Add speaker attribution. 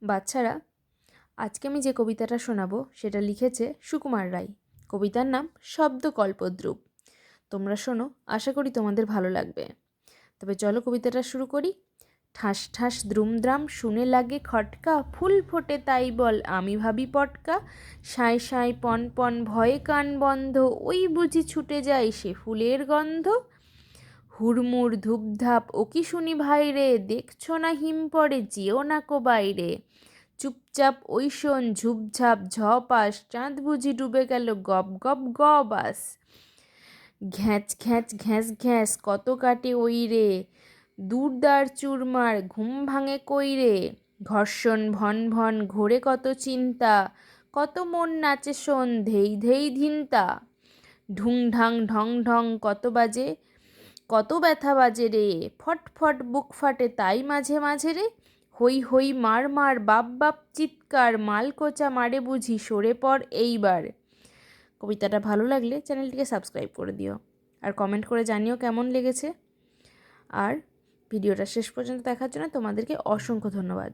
Speaker 1: বাচ্চারা, আজকে আমি যে কবিতাটা শোনাবো সেটা লিখেছে সুকুমার রায়। কবিতার নাম শব্দকল্পদ্রূপ। তোমরা শোনো, আশা করি তোমাদের ভালো লাগবে। তবে চলো কবিতাটা শুরু করি। ঠাস ঠাস দ্রুমদ্রাম শুনে লাগে খটকা, ফুল ফোটে তাই বল আমি ভাবি পটকা। সাঁই সাঁই পন পন ভয়ে কান বন্ধ, ওই বুঝি ছুটে যায় সে ফুলের গন্ধ। হুড়মুড় ধূপধাপ ও কি শুনি ভাইরে, দেখছো না হিম পড়ে যেও না কো বাইরে। চুপচাপ ওই শোন ঝুপঝাপ ঝপাস, চাঁদ বুঝি ডুবে গেল গপ গপ গবাস। ঘ্যাঁচ ঘ্যাঁচ ঘ্যাঁস ঘ্যাঁস কত কাটে ওই রে, দূরদার চুরমার ঘুম ভাঙে কই রে। ঘর্ষণ ভন ভন ঘোরে কত চিন্তা, কত মন নাচে শোন ধেই ধেই ধিনতা। ঢুং ঢাং ঢং ঢং কত বাজে, কত ব্যথা বাজে রে, ফট ফট বুক ফাটে তাই মাঝে মাঝে রে। হই হই মার মার বাপ বাপ চিৎকার, মালকোচা মারে বুঝি সরে পড় এইবার। কবিতাটা ভালো লাগলে চ্যানেলটিকে সাবস্ক্রাইব করে দিও আর কমেন্ট করে জানিও কেমন লেগেছে। আর ভিডিওটা শেষ পর্যন্ত দেখার জন্য তোমাদেরকে অসংখ্য ধন্যবাদ।